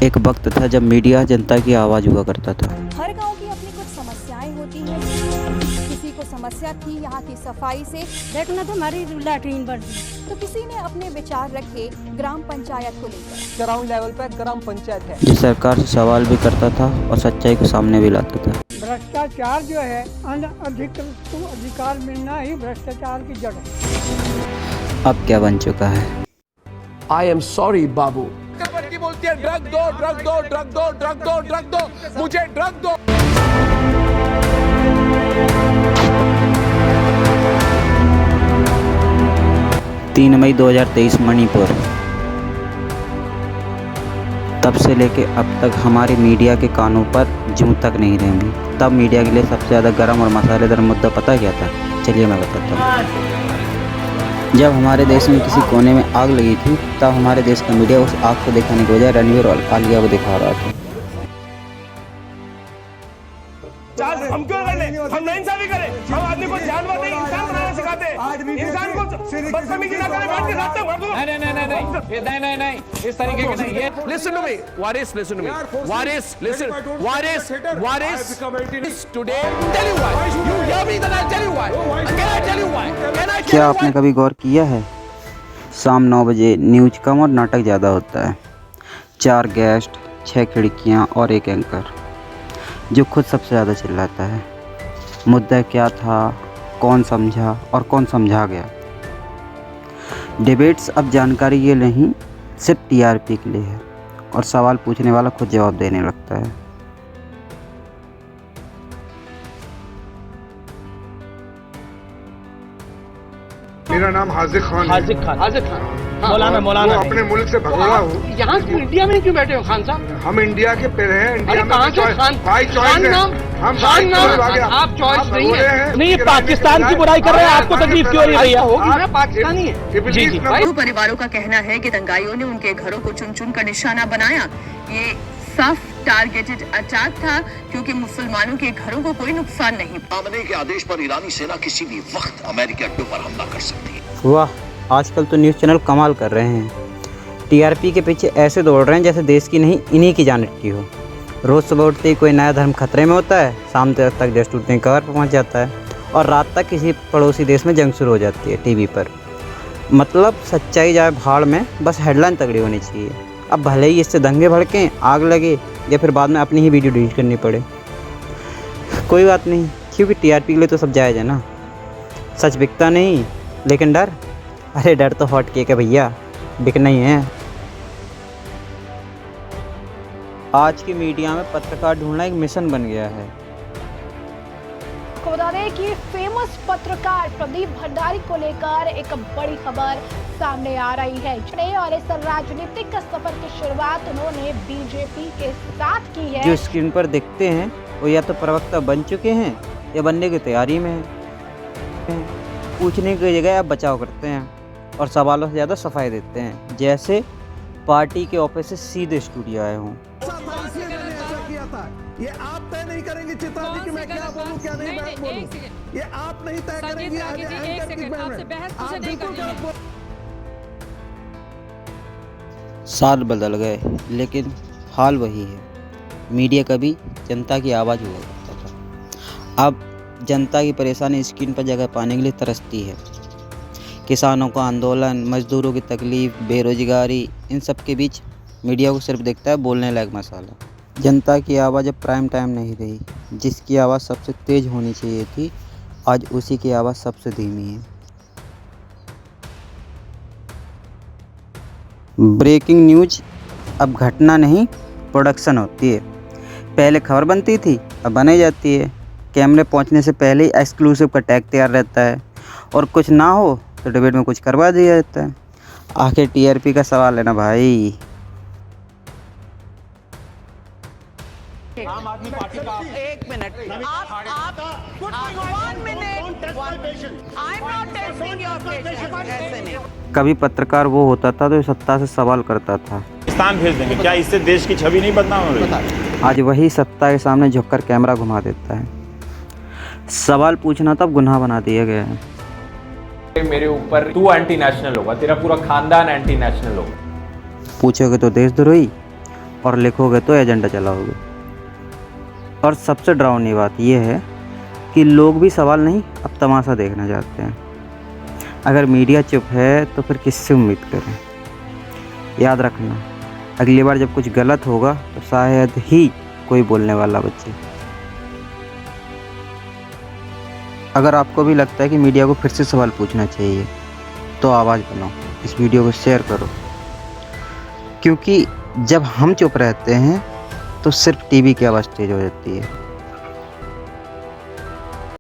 एक वक्त था जब मीडिया जनता की आवाज़ हुआ करता था। हर गांव की अपनी कुछ समस्याएं होती हैं। किसी को समस्या थी यहाँ की सफाई से, देखना तो हमारी लैट्रीन बन रही, तो किसी ने अपने विचार रखे ग्राम पंचायत को लेकर। ग्राउंड लेवल पर ग्राम पंचायत है जो सरकार से सवाल भी करता था और सच्चाई को सामने भी लाता था। भ्रष्टाचार जो है अनधिकृत अधिकार मिलना ही भ्रष्टाचार की जड़ है। अब क्या बन चुका है? आई एम सॉरी बाबू। बच्ची बोलती है ड्रग दो, ड्रग दो, ड्रग दो, ड्रग दो, ड्रग दो, मुझे ड्रग दो। 3 मई 2023 मणिपुर। तब से लेके अब तक हमारी मीडिया के कानों पर जूं तक नहीं रेंगी। तब मीडिया के लिए सबसे ज़्यादा गर्म और मसालेदार मुद्दा पता क्या था? चलिए मैं बताता हूँ। जब हमारे देश में किसी कोने में आग लगी थी, तब हमारे देश का मीडिया उस आग को दिखाने के बजाय रणवीर और आलिया को दिखा रहा था। हम क्यों कर ले? हम नाइंसाफी करें? हम आदमी को जानवर नहीं इंसान बनाना सिखाते हैं। इंसान को बदतमीजी ना करें, बैठ के साथ में मार दो। नहीं, इस तरीके के नहीं। ये listen to me, Waris, listen to me, Waris, listen, Waris, today tell you why you hear me, then I tell you why, can I tell you why? क्या आपने कभी गौर किया है? शाम 9 बजे न्यूज कम और नाटक ज़्यादा होता है। 4 गेस्ट, 6 खिड़कियाँ और 1 एंकर जो खुद सबसे ज़्यादा चिल्लाता है। मुद्दा क्या था, कौन समझा और कौन समझा गया। डिबेट्स अब जानकारी के नहीं, सिर्फ टीआरपी के लिए है और सवाल पूछने वाला खुद जवाब देने लगता है। मेरा नाम हाजिक खान है। मौलाना वो अपने मुल्क से भगोड़ा हूँ। यहाँ इंडिया में क्यों बैठे हो खान साहब? हम इंडिया के पेड़ हैं। इंडिया में कहाँ से खान? बाई चॉइस है। हम बाई चॉइस आ गया। आप चॉइस नहीं है। नहीं, ये पाकिस्तान की बुराई कर रहे हैं। आपको तकलीफ क्यों हो रही है? होगी ना, पाकिस्तानी है। जी। हिंदू परिवारों का कहना है कि दंगाइयों ने उनके घरों को चुन चुन कर निशाना बनाया। ये साफ टारगेटेड अटैक था क्योंकि मुसलमानों के घरों को कोई नुकसान नहीं। सामने के आदेश पर ईरानी सेना किसी भी वक्त अमेरिकी अड्डों पर हमला कर सकती है। वाह, आजकल तो न्यूज़ चैनल कमाल कर रहे हैं। टीआरपी के पीछे ऐसे दौड़ रहे हैं जैसे देश की नहीं इन्हीं की जान अटकी हो। रोज़ सुबह उठते ही कोई नया धर्म खतरे में होता है, शाम तक देश टूटने की कगार पर पहुँच जाता है और रात तक किसी पड़ोसी देश में जंग शुरू हो जाती है टीवी पर। मतलब सच्चाई जाए भाड़ में, बस हेडलाइन तगड़ी होनी चाहिए। अब भले ही इससे दंगे भड़कें, आग लगे या फिर बाद में अपनी ही वीडियो डिलीट करनी पड़े, कोई बात नहीं, क्योंकि टीआरपी के लिए तो सब जायज़ है ना। सच बिकता नहीं, लेकिन डर, अरे डर तो हॉट केक है भैया, बिकना ही है। आज की मीडिया में पत्रकार ढूंढना एक मिशन बन गया है। आपको बता दें कि फेमस पत्रकार प्रदीप भंडारी को लेकर एक बड़ी खबर सामने आ रही है और इस राजनीतिक सफर की शुरुआत उन्होंने बीजेपी के साथ की है। जो स्क्रीन पर दिखते हैं वो या तो प्रवक्ता बन चुके हैं या बनने की तैयारी में हैं। पूछने की जगह आप बचाव करते हैं और सवालों से ज़्यादा सफाई देते हैं, जैसे पार्टी के ऑफिस से सीधे स्टूडियो आए हों। ये आप तय नहीं करेंगे चित्राजी कि मैं क्या बोलूं क्या नहीं बोलूं। ये आप नहीं तय करेंगे। साल बदल गए लेकिन हाल वही है। मीडिया कभी जनता की आवाज़ हुआ करता था, अब जनता की परेशानी स्क्रीन पर जगह पाने के लिए तरसती है। किसानों का आंदोलन, मजदूरों की तकलीफ, बेरोजगारी, इन सब के बीच मीडिया को सिर्फ देखता है बोलने लायक मसाला। जनता की आवाज़ अब प्राइम टाइम नहीं रही। जिसकी आवाज़ सबसे तेज़ होनी चाहिए थी, आज उसी की आवाज़ सबसे धीमी है। ब्रेकिंग न्यूज अब घटना नहीं, प्रोडक्शन होती है। पहले खबर बनती थी, अब बनाई जाती है। कैमरे पहुंचने से पहले ही एक्सक्लूसिव का टैग तैयार रहता है और कुछ ना हो तो डिबेट में कुछ करवा दिया जाता है। आखिर टीआरपी का सवाल है ना भाई। आम आदमी पार्टी का एक मिनट, कभी पत्रकार वो होता था जो सत्ता से सवाल करता था। पाकिस्तान भेज देंगे, क्या इससे देश की छवि नहीं बदनाम हो रही? आज वही सत्ता के सामने झुककर कैमरा घुमा देता है। सवाल पूछना तब गुनाह बना दिया गया है। मेरे ऊपर तू एंटी नेशनल होगा, तेरा पूरा खानदान एंटी नेशनल होगा। पूछोगे तो देशद्रोही, और लिखोगे तो एजेंडा चलाओगे। और सबसे डरावनी बात यह है कि लोग भी सवाल नहीं, अब तमाशा देखना चाहते हैं। अगर मीडिया चुप है तो फिर किससे उम्मीद करें। याद रखना, अगली बार जब कुछ गलत होगा तो शायद ही कोई बोलने वाला बचे। अगर आपको भी लगता है कि मीडिया को फिर से सवाल पूछना चाहिए तो आवाज़ बनाओ, इस वीडियो को शेयर करो, क्योंकि जब हम चुप रहते हैं तो सिर्फ टीवी की आवाज़ तेज हो जाती है।